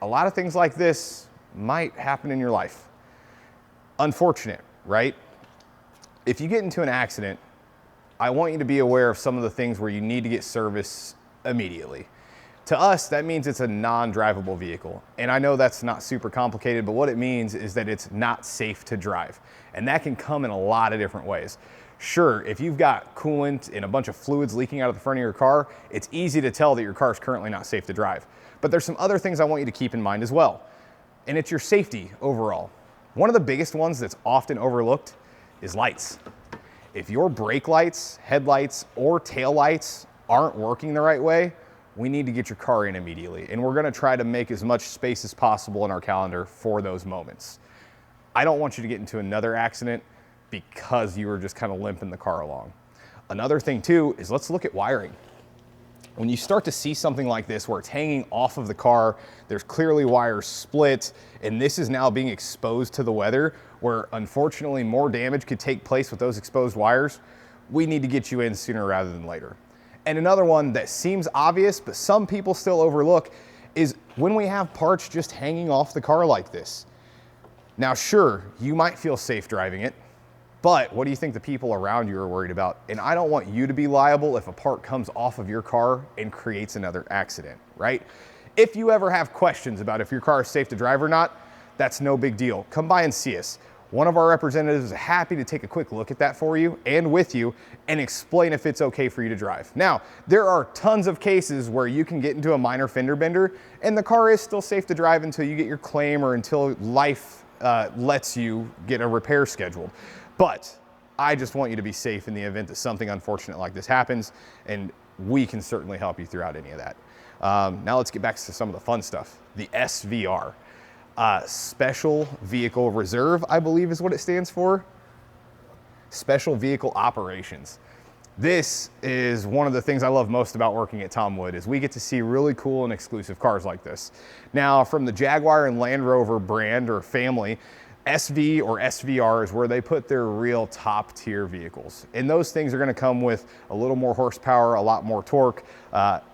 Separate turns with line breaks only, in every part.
A lot of things like this might happen in your life. Unfortunate, right? If you get into an accident, I want you to be aware of some of the things where you need to get service immediately. To us, that means it's a non-drivable vehicle. And I know that's not super complicated, but what it means is that it's not safe to drive. And that can come in a lot of different ways. Sure, if you've got coolant and a bunch of fluids leaking out of the front of your car, it's easy to tell that your car is currently not safe to drive. But there's some other things I want you to keep in mind as well. And it's your safety overall. One of the biggest ones that's often overlooked is lights. If your brake lights, headlights, or tail lights aren't working the right way, we need to get your car in immediately. And we're gonna try to make as much space as possible in our calendar for those moments. I don't want you to get into another accident because you were just kind of limping the car along. Another thing too is let's look at wiring. When you start to see something like this where it's hanging off of the car, there's clearly wires split, and this is now being exposed to the weather where unfortunately more damage could take place with those exposed wires, we need to get you in sooner rather than later. And another one that seems obvious, but some people still overlook, is when we have parts just hanging off the car like this. Now, sure, you might feel safe driving it, but what do you think the people around you are worried about? And I don't want you to be liable if a part comes off of your car and creates another accident, right? If you ever have questions about if your car is safe to drive or not, that's no big deal. Come by and see us. One of our representatives is happy to take a quick look at that for you and with you and explain if it's okay for you to drive. Now, there are tons of cases where you can get into a minor fender bender and the car is still safe to drive until you get your claim or until life lets you get a repair scheduled. But I just want you to be safe in the event that something unfortunate like this happens, and we can certainly help you throughout any of that. Now let's get back to some of the fun stuff. The SVR. Special Vehicle Reserve, I believe is what it stands for. Special Vehicle Operations. This is one of the things I love most about working at Tom Wood is we get to see really cool and exclusive cars like this. Now, from the Jaguar and Land Rover brand or family, SV or SVR is where they put their real top tier vehicles. And those things are gonna come with a little more horsepower, a lot more torque,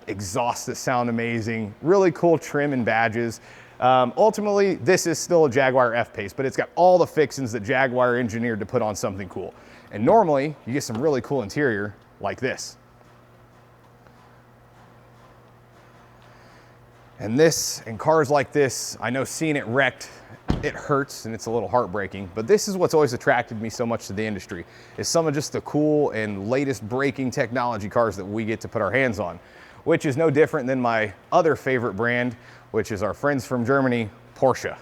exhausts that sound amazing, really cool trim and badges. Ultimately, this is still a Jaguar F PACE, but it's got all the fixings that Jaguar engineered to put on something cool. And normally, you get some really cool interior like this. And this, and cars like this, I know seeing it wrecked, it hurts and it's a little heartbreaking, but this is what's always attracted me so much to the industry, is some of just the cool and latest braking technology cars that we get to put our hands on, which is no different than my other favorite brand, which is our friends from Germany, Porsche.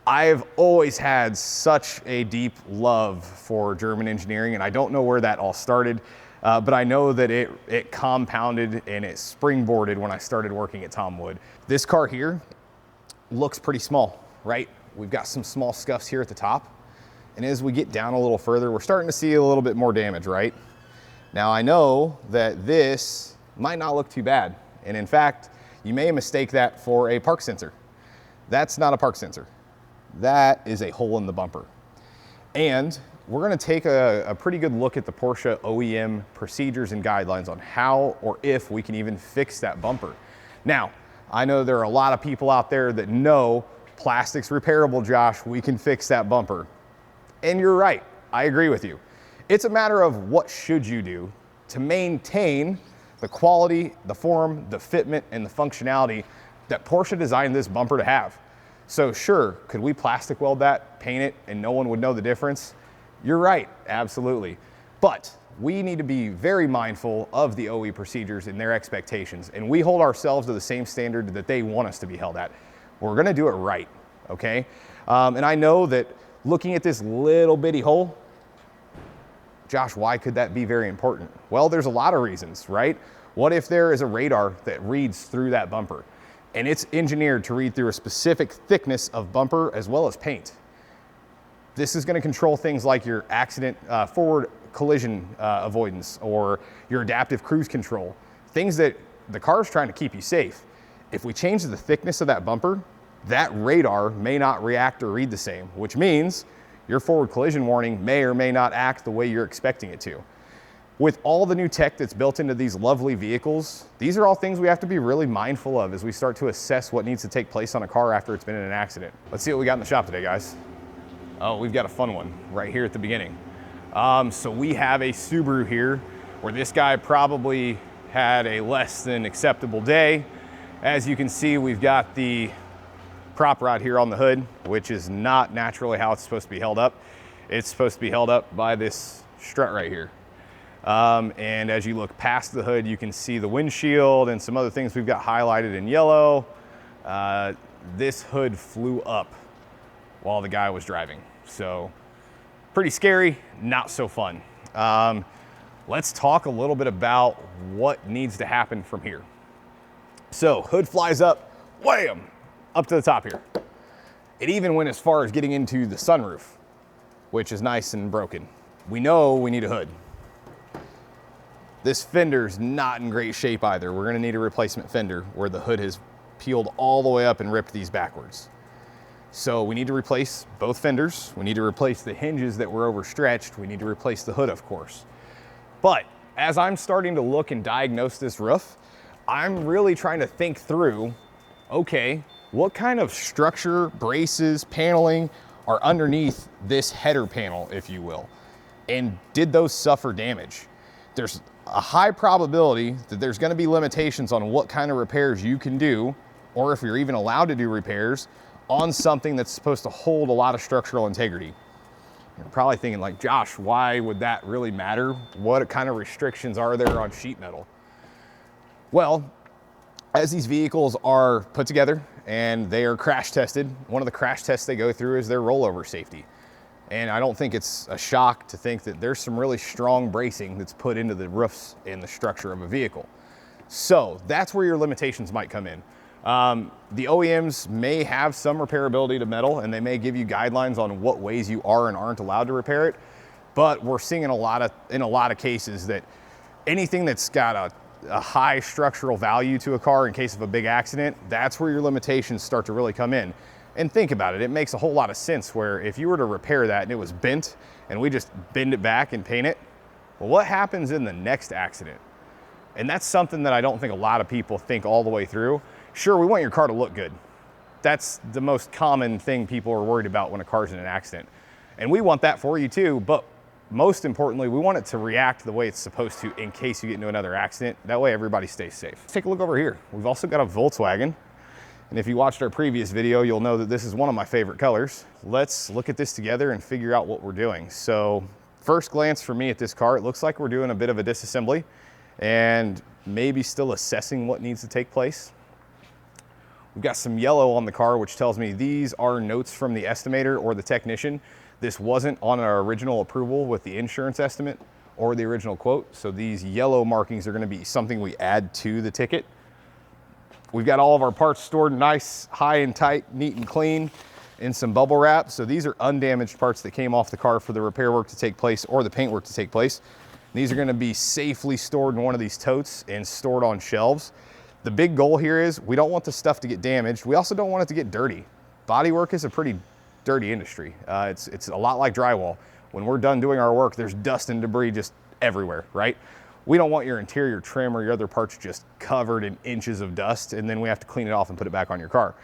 I've always had such a deep love for German engineering, and I don't know where that all started, but I know that it compounded and it springboarded when I started working at Tom Wood. This car here looks pretty small, right? We've got some small scuffs here at the top, and as we get down a little further, we're starting to see a little bit more damage, right? Now I know that this might not look too bad, and in fact, you may mistake that for a park sensor. That's not a park sensor. That is a hole in the bumper. And we're gonna take a pretty good look at the Porsche OEM procedures and guidelines on how or if we can even fix that bumper. Now, I know there are a lot of people out there that know plastic's repairable, Josh, we can fix that bumper. And you're right, I agree with you. It's a matter of what should you do to maintain the quality, the form, the fitment, and the functionality that Porsche designed this bumper to have. So sure, could we plastic weld that, paint it, and no one would know the difference? You're right, absolutely. But we need to be very mindful of the OE procedures and their expectations, and we hold ourselves to the same standard that they want us to be held at. We're gonna do it right, okay? And I know that looking at this little bitty hole, Josh, why could that be very important? Well, there's a lot of reasons, right? What if there is a radar that reads through that bumper and it's engineered to read through a specific thickness of bumper as well as paint? This is gonna control things like your accident, forward collision avoidance, or your adaptive cruise control, things that the car's trying to keep you safe. If we change the thickness of that bumper, that radar may not react or read the same, which means your forward collision warning may or may not act the way you're expecting it to. With all the new tech that's built into these lovely vehicles, these are all things we have to be really mindful of as we start to assess what needs to take place on a car after it's been in an accident. Let's see what we got in the shop today, guys. Oh, we've got a fun one right here at the beginning. So we have a Subaru here where this guy probably had a less than acceptable day. As you can see, we've got the prop rod here on the hood, which is not naturally how it's supposed to be held up. It's supposed to be held up by this strut right here. And as you look past the hood, you can see the windshield and some other things we've got highlighted in yellow. This hood flew up while the guy was driving. So pretty scary, not so fun. Let's talk a little bit about what needs to happen from here. So hood flies up, wham, up to the top here. It even went as far as getting into the sunroof, which is nice and broken. We know we need a hood. This fender's not in great shape either. We're gonna need a replacement fender where the hood has peeled all the way up and ripped these backwards. So we need to replace both fenders. We need to replace the hinges that were overstretched. We need to replace the hood, of course. But as I'm starting to look and diagnose this roof, I'm really trying to think through, okay, what kind of structure, braces, paneling are underneath this header panel, if you will? And did those suffer damage? There's a high probability that there's going to be limitations on what kind of repairs you can do, or if you're even allowed to do repairs on something that's supposed to hold a lot of structural integrity. You're probably thinking like, Josh, why would that really matter? What kind of restrictions are there on sheet metal? Well, as these vehicles are put together and they are crash tested, one of the crash tests they go through is their rollover safety. And I don't think it's a shock to think that there's some really strong bracing that's put into the roofs and the structure of a vehicle. So that's where your limitations might come in. The OEMs may have some repairability to metal, and they may give you guidelines on what ways you are and aren't allowed to repair it. But we're seeing in a lot of cases that anything that's got a high structural value to a car in case of a big accident, that's where your limitations start to really come in. And think about it, it makes a whole lot of sense where if you were to repair that and it was bent and we just bend it back and paint it, well, what happens in the next accident? And that's something that I don't think a lot of people think all the way through. Sure, we want your car to look good. That's the most common thing people are worried about when a car's in an accident. And we want that for you too, but most importantly, we want it to react the way it's supposed to in case you get into another accident. That way everybody stays safe. Let's take a look over here. We've also got a Volkswagen. And if you watched our previous video, you'll know that this is one of my favorite colors. Let's look at this together and figure out what we're doing. So first glance for me at this car, it looks like we're doing a bit of a disassembly and maybe still assessing what needs to take place. We've got some yellow on the car, which tells me these are notes from the estimator or the technician. This wasn't on our original approval with the insurance estimate or the original quote. So these yellow markings are gonna be something we add to the ticket. We've got all of our parts stored nice, high and tight, neat and clean in some bubble wrap. So these are undamaged parts that came off the car for the repair work to take place or the paint work to take place. These are gonna be safely stored in one of these totes and stored on shelves. The big goal here is we don't want the stuff to get damaged. We also don't want it to get dirty. Bodywork is a pretty dirty industry. It's a lot like drywall. When we're done doing our work, there's dust and debris just everywhere, right? We don't want your interior trim or your other parts just covered in inches of dust and then we have to clean it off and put it back on your car.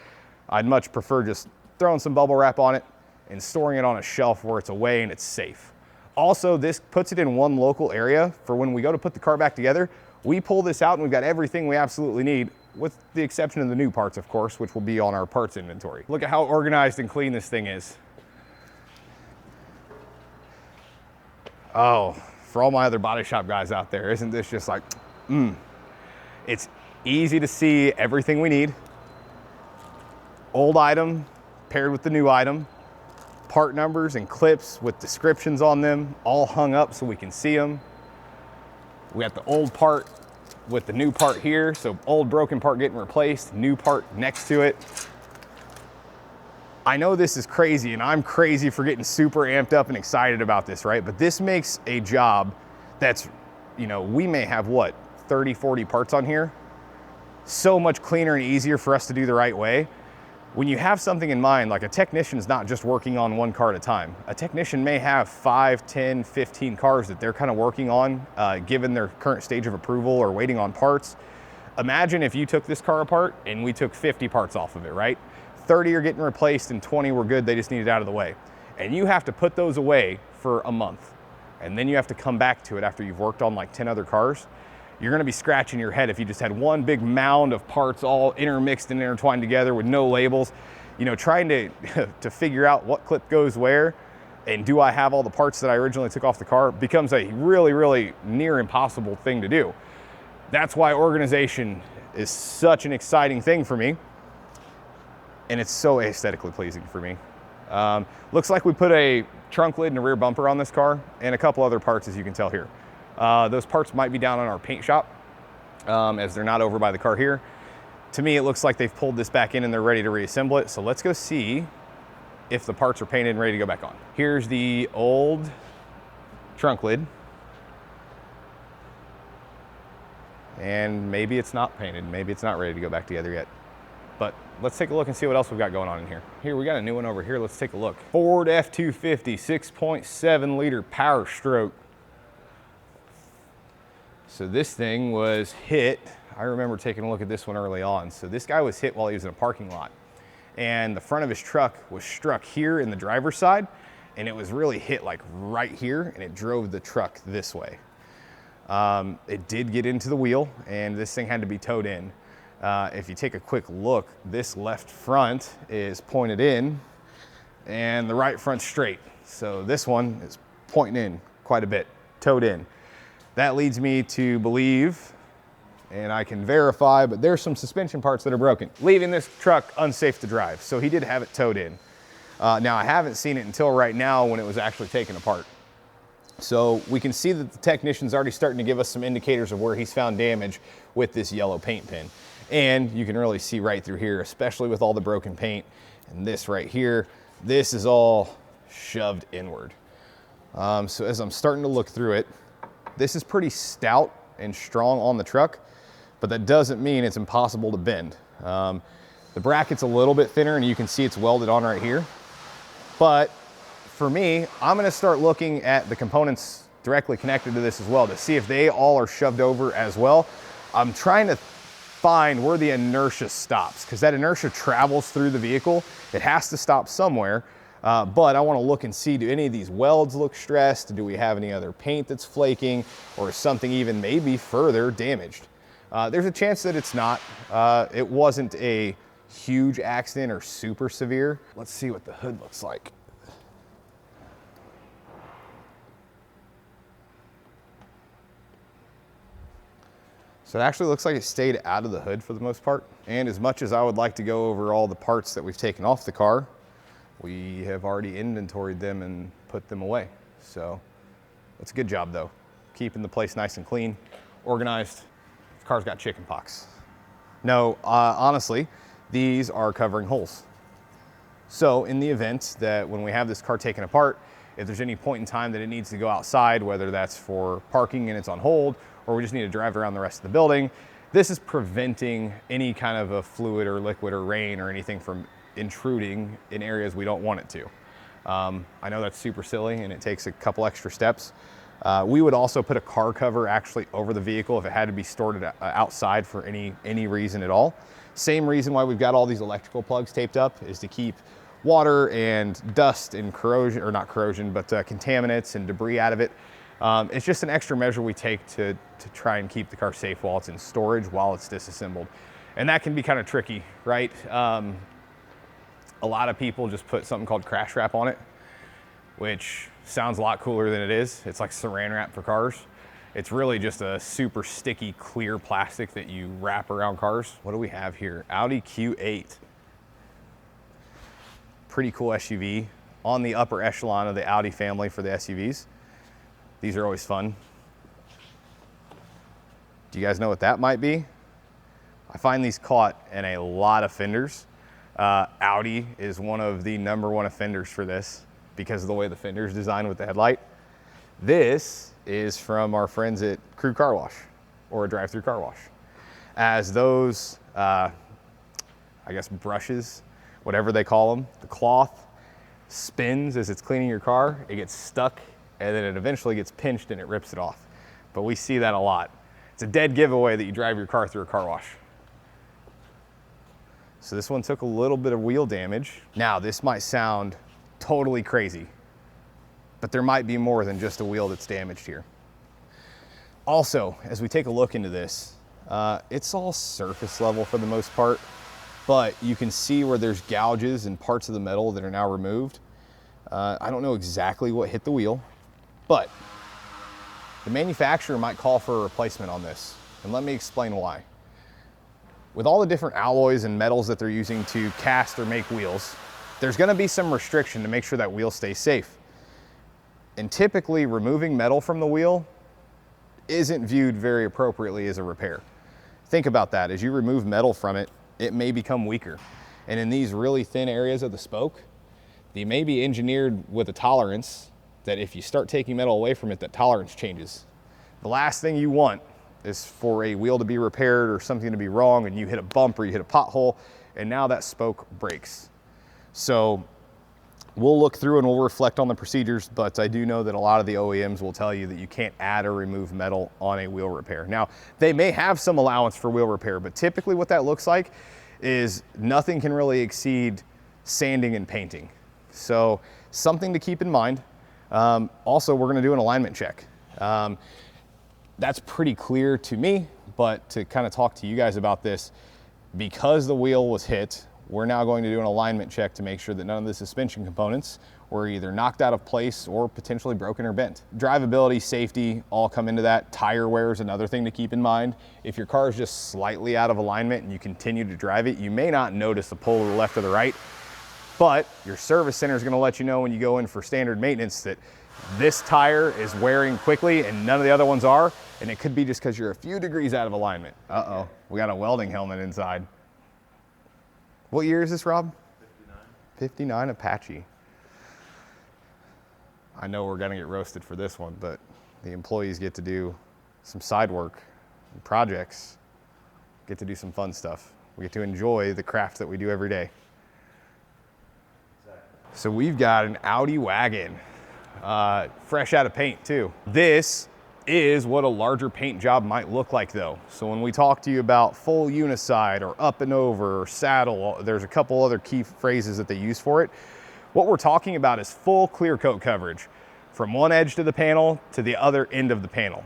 I'd much prefer just throwing some bubble wrap on it and storing it on a shelf where it's away and it's safe. Also, this puts it in one local area for when we go to put the car back together. We pull this out and we've got everything we absolutely need, with the exception of the new parts, of course, which will be on our parts inventory. Look at how organized and clean this thing is. Oh, for all my other body shop guys out there, isn't this just like, It's easy to see everything we need. Old item paired with the new item. Part numbers and clips with descriptions on them, all hung up so we can see them. We got the old part with the new part here, so old broken part getting replaced, new part next to it. I know this is crazy, and I'm crazy for getting super amped up and excited about this, right? But this makes a job that's, we may have what, 30, 40 parts on here? So much cleaner and easier for us to do the right way. When you have something in mind, like a technician's not just working on one car at a time. A technician may have 5, 10, 15 cars that they're kind of working on, given their current stage of approval or waiting on parts. Imagine if you took this car apart and we took 50 parts off of it, right? 30 are getting replaced and 20 were good, they just need it out of the way. And you have to put those away for a month. And then you have to come back to it after you've worked on like 10 other cars. You're gonna be scratching your head if you just had one big mound of parts all intermixed and intertwined together with no labels. You know, trying to, to figure out what clip goes where and do I have all the parts that I originally took off the car becomes a really, really near impossible thing to do. That's why organization is such an exciting thing for me. And it's so aesthetically pleasing for me. Looks like we put a trunk lid and a rear bumper on this car and a couple other parts, as you can tell here. Those parts might be down on our paint shop, as they're not over by the car here. To me, it looks like they've pulled this back in and they're ready to reassemble it. So let's go see if the parts are painted and ready to go back on. Here's the old trunk lid. And maybe it's not painted. Maybe it's not ready to go back together yet. But let's take a look and see what else we've got going on in here. Here, we got a new one over here. Let's take a look. Ford F-250, 6.7 liter Power Stroke. So this thing was hit. I remember taking a look at this one early on. So this guy was hit while he was in a parking lot. And the front of his truck was struck here in the driver's side. And it was really hit like right here. And it drove the truck this way. It did get into the wheel and this thing had to be towed in. If you take a quick look, this left front is pointed in and the right front's straight. So this one is pointing in quite a bit, towed in. That leads me to believe, and I can verify, but there's some suspension parts that are broken, leaving this truck unsafe to drive. So he did have it towed in. Now I haven't seen it until right now when it was actually taken apart. So we can see that the technician's already starting to give us some indicators of where he's found damage with this yellow paint pen. And you can really see right through here, especially with all the broken paint. And this right here, this is all shoved inward. So as I'm starting to look through it, this is pretty stout and strong on the truck, but that doesn't mean it's impossible to bend. The bracket's a little bit thinner and you can see it's welded on right here. But for me, I'm gonna start looking at the components directly connected to this as well to see if they all are shoved over as well. I'm trying to find where the inertia stops because that inertia travels through the vehicle. It has to stop somewhere, but I wanna look and see, do any of these welds look stressed? Do we have any other paint that's flaking or is something even maybe further damaged? There's a chance that it's not. It wasn't a huge accident or super severe. Let's see what the hood looks like. So it actually looks like it stayed out of the hood for the most part. And as much as I would like to go over all the parts that we've taken off the car, we have already inventoried them and put them away. So that's a good job though. Keeping the place nice and clean, organized. The car's got chicken pox. No, honestly, these are covering holes. So in the event that when we have this car taken apart, if there's any point in time that it needs to go outside, whether that's for parking and it's on hold, or we just need to drive around the rest of the building, this is preventing any kind of a fluid or liquid or rain or anything from intruding in areas we don't want it to. I know that's super silly and it takes a couple extra steps. We would also put a car cover actually over the vehicle if it had to be stored outside for any reason at all. Same reason why we've got all these electrical plugs taped up is to keep water and dust and corrosion, or not corrosion, but contaminants and debris out of it. It's just an extra measure we take to try and keep the car safe while it's in storage, while it's disassembled. And that can be kind of tricky, right? A lot of people just put something called crash wrap on it, which sounds a lot cooler than it is. It's like saran wrap for cars. It's really just a super sticky, clear plastic that you wrap around cars. What do we have here? Audi Q8. Pretty cool SUV on the upper echelon of the Audi family for the SUVs. These are always fun. Do you guys know what that might be? I find these caught in a lot of fenders. Audi is one of the #1 offenders for this because of the way the fender is designed with the headlight. This is from our friends at Crew Car Wash, or a drive-through car wash. As those, I guess, brushes whatever they call them, the cloth spins as it's cleaning your car, it gets stuck, and then it eventually gets pinched and it rips it off. But we see that a lot. It's a dead giveaway that you drive your car through a car wash. So this one took a little bit of wheel damage. Now, this might sound totally crazy, but there might be more than just a wheel that's damaged here. Also, as we take a look into this, it's all surface level for the most part, but you can see where there's gouges and parts of the metal that are now removed. I don't know exactly what hit the wheel, but the manufacturer might call for a replacement on this, and let me explain why. With all the different alloys and metals that they're using to cast or make wheels, there's gonna be some restriction to make sure that wheel stays safe. And typically, removing metal from the wheel isn't viewed very appropriately as a repair. Think about that. As you remove metal from it, it may become weaker. And in these really thin areas of the spoke, they may be engineered with a tolerance that if you start taking metal away from it, that tolerance changes. The last thing you want is for a wheel to be repaired or something to be wrong and you hit a bump or you hit a pothole and now that spoke breaks. So we'll look through and we'll reflect on the procedures, but I do know that a lot of the OEMs will tell you that you can't add or remove metal on a wheel repair. Now, they may have some allowance for wheel repair, but typically what that looks like is nothing can really exceed sanding and painting. So something to keep in mind. Also, we're gonna do an alignment check. That's pretty clear to me, but to kind of talk to you guys about this, because the wheel was hit, we're now going to do an alignment check to make sure that none of the suspension components were either knocked out of place or potentially broken or bent. Drivability, safety, all come into that. Tire wear is another thing to keep in mind. If your car is just slightly out of alignment and you continue to drive it, you may not notice a pull to the left or the right, but your service center is going to let you know when you go in for standard maintenance that this tire is wearing quickly and none of the other ones are, and it could be just because you're a few degrees out of alignment. Uh-oh, we got a welding helmet inside. What year is this, Rob?
59.
59 Apache. I know we're gonna get roasted for this one, but the employees get to do some side work and projects, get to do some fun stuff. We get to enjoy the craft that we do every day. So we've got an Audi wagon, fresh out of paint too. This is what a larger paint job might look like though. So when we talk to you about full uniside or up and over or saddle, there's a couple other key phrases that they use for it. What we're talking about is full clear coat coverage from one edge to the panel to the other end of the panel.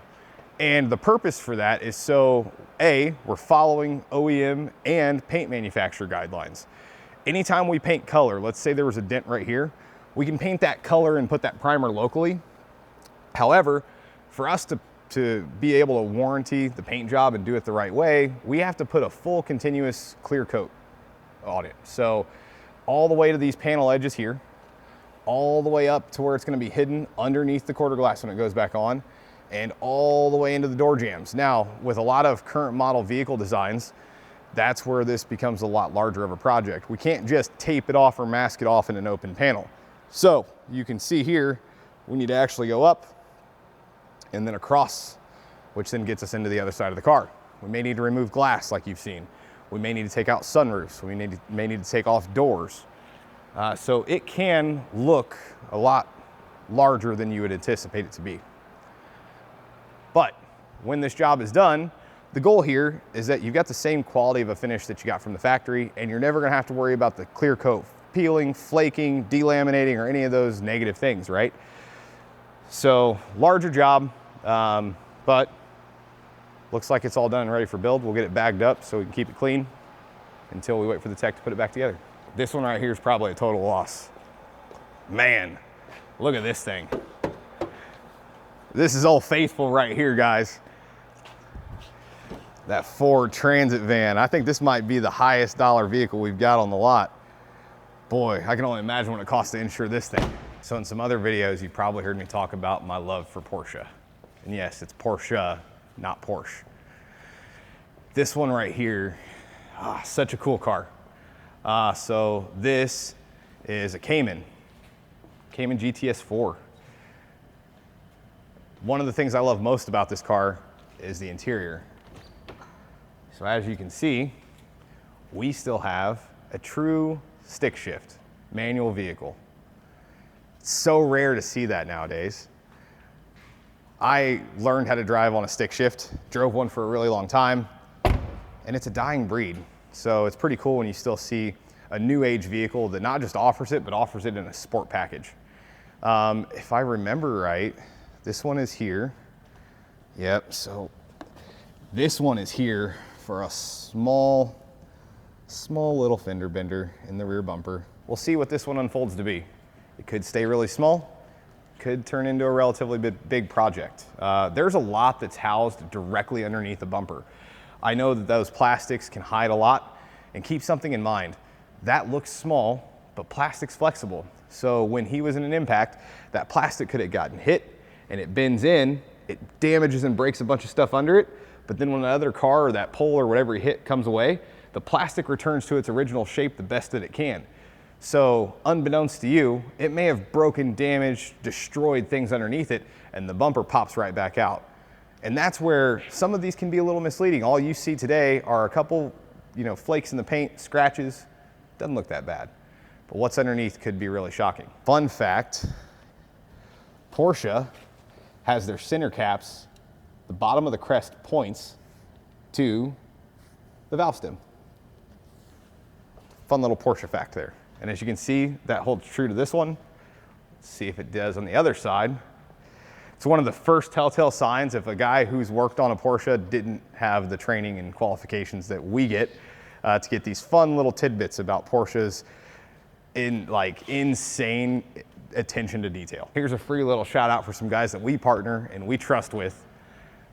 And the purpose for that is so, A, we're following OEM and paint manufacturer guidelines. Anytime we paint color, let's say there was a dent right here, we can paint that color and put that primer locally. However, for us to be able to warranty the paint job and do it the right way, we have to put a full continuous clear coat on it. So all the way to these panel edges here, all the way up to where it's going to be hidden underneath the quarter glass when it goes back on, and all the way into the door jambs. Now, with a lot of current model vehicle designs, that's where this becomes a lot larger of a project. We can't just tape it off or mask it off in an open panel. So you can see here, we need to actually go up and then across, which then gets us into the other side of the car. We may need to remove glass like you've seen. We may need to take out sunroofs. We may need to take off doors. So it can look a lot larger than you would anticipate it to be. But when this job is done, the goal here is that you've got the same quality of a finish that you got from the factory, and you're never gonna have to worry about the clear coat peeling, flaking, delaminating, or any of those negative things, right? So larger job, but looks like it's all done and ready for build. We'll get it bagged up so we can keep it clean until we wait for the tech to put it back together. This one right here is probably a total loss. Man, look at this thing. This is Old Faithful right here, guys. That Ford Transit van. I think this might be the highest dollar vehicle we've got on the lot. Boy, I can only imagine what it costs to insure this thing. So in some other videos, you've probably heard me talk about my love for Porsche. And yes, it's Porsche, not Porsche. This one right here, such a cool car. So this is a Cayman GTS 4. One of the things I love most about this car is the interior. So as you can see, we still have a true stick shift, manual vehicle. It's so rare to see that nowadays. I learned how to drive on a stick shift, drove one for a really long time, and it's a dying breed. So it's pretty cool when you still see a new age vehicle that not just offers it, but offers it in a sport package. If I remember right, this one is here. Yep, so this one is here for a small little fender bender in the rear bumper. We'll see what this one unfolds to be. It could stay really small, could turn into a relatively big project. There's a lot that's housed directly underneath the bumper. I know that those plastics can hide a lot, and keep something in mind. That looks small, but plastic's flexible. So when he was in an impact, that plastic could have gotten hit and it bends in, it damages and breaks a bunch of stuff under it. But then when another car or that pole or whatever he hit comes away, the plastic returns to its original shape the best that it can. So unbeknownst to you, it may have broken, damaged, destroyed things underneath it, and the bumper pops right back out. And that's where some of these can be a little misleading. All you see today are a couple, flakes in the paint, scratches. Doesn't look that bad. But what's underneath could be really shocking. Fun fact, Porsche has their center caps, the bottom of the crest points to the valve stem. Fun little Porsche fact there. And as you can see, that holds true to this one. Let's see if it does on the other side. It's one of the first telltale signs if a guy who's worked on a Porsche didn't have the training and qualifications that we get to get these fun little tidbits about Porsches in insane attention to detail. Here's a free little shout out for some guys that we partner and we trust with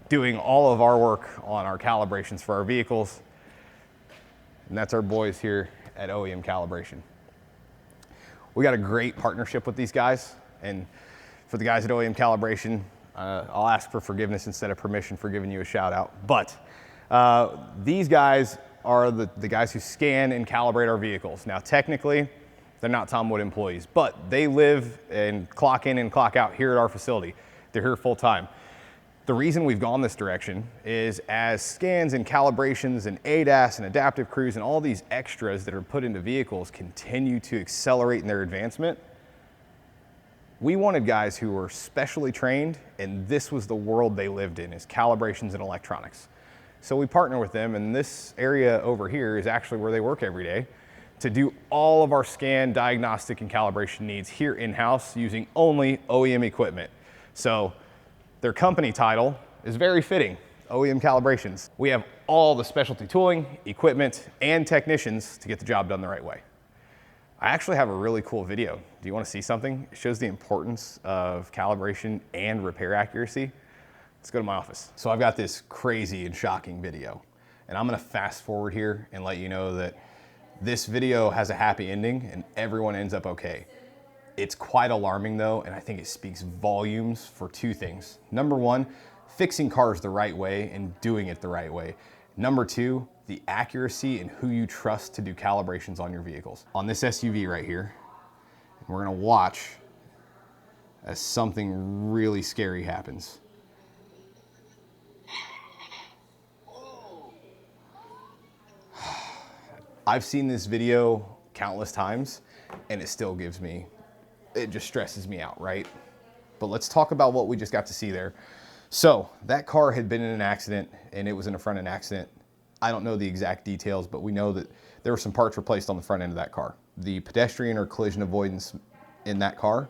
doing all of our work on our calibrations for our vehicles. And that's our boys here at OEM Calibration. We got a great partnership with these guys, and for the guys at OEM Calibration, I'll ask for forgiveness instead of permission for giving you a shout out. But these guys are the guys who scan and calibrate our vehicles. Now, technically, they're not Tom Wood employees, but they live and clock in and clock out here at our facility. They're here full time. The reason we've gone this direction is as scans and calibrations and ADAS and adaptive cruise and all these extras that are put into vehicles continue to accelerate in their advancement, we wanted guys who were specially trained, and this was the world they lived in, is calibrations and electronics. So we partner with them, and this area over here is actually where they work every day to do all of our scan, diagnostic, and calibration needs here in-house using only OEM equipment. So their company title is very fitting, OEM Calibrations. We have all the specialty tooling, equipment, and technicians to get the job done the right way. I actually have a really cool video. Do you want to see something? It shows the importance of calibration and repair accuracy. Let's go to my office. So I've got this crazy and shocking video, and I'm gonna fast forward here and let you know that this video has a happy ending and everyone ends up okay. It's quite alarming though, and I think it speaks volumes for two things. Number one, fixing cars the right way and doing it the right way. Number two, the accuracy and who you trust to do calibrations on your vehicles. On this SUV right here, we're gonna watch as something really scary happens. I've seen this video countless times and it still gives me, it just stresses me out, right? But let's talk about what we just got to see there. So that car had been in an accident and it was in a front end accident. I don't know the exact details, but we know that there were some parts replaced on the front end of that car. The pedestrian or collision avoidance in that car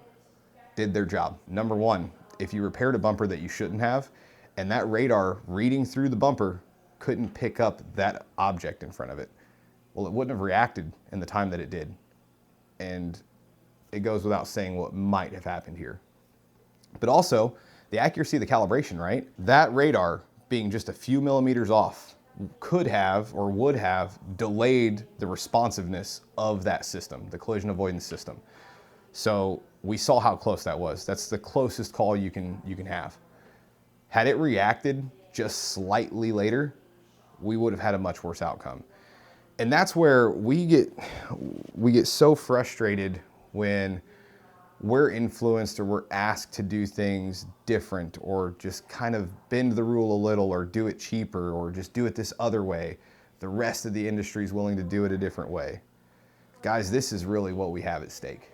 did their job. Number one, if you repaired a bumper that you shouldn't have, and that radar reading through the bumper couldn't pick up that object in front of it, well, it wouldn't have reacted in the time that it did. And it goes without saying what might have happened here. But also, the accuracy of the calibration, right? That radar being just a few millimeters off could have or would have delayed the responsiveness of that system, the collision avoidance system. So we saw how close that was. That's the closest call you can have. Had it reacted just slightly later, we would have had a much worse outcome. And that's where we get so frustrated when we're influenced or we're asked to do things different or just kind of bend the rule a little or do it cheaper or just do it this other way. The rest of the industry is willing to do it a different way. guys, this is really what we have at stake.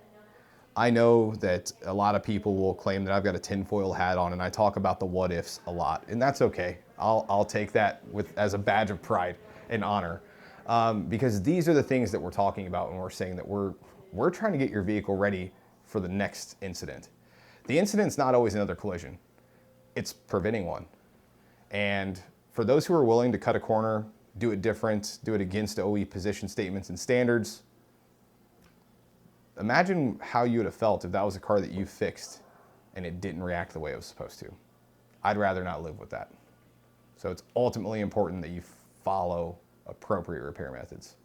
I know that a lot of people will claim that I've got a tinfoil hat on and I talk about the what ifs a lot, and that's okay. I'll take that as a badge of pride and honor, because these are the things that we're talking about when we're saying that we're trying to get your vehicle ready for the next incident. The incident's not always another collision. It's preventing one. And for those who are willing to cut a corner, do it different, do it against OE position statements and standards, imagine how you would have felt if that was a car that you fixed and it didn't react the way it was supposed to. I'd rather not live with that. So it's ultimately important that you follow appropriate repair methods.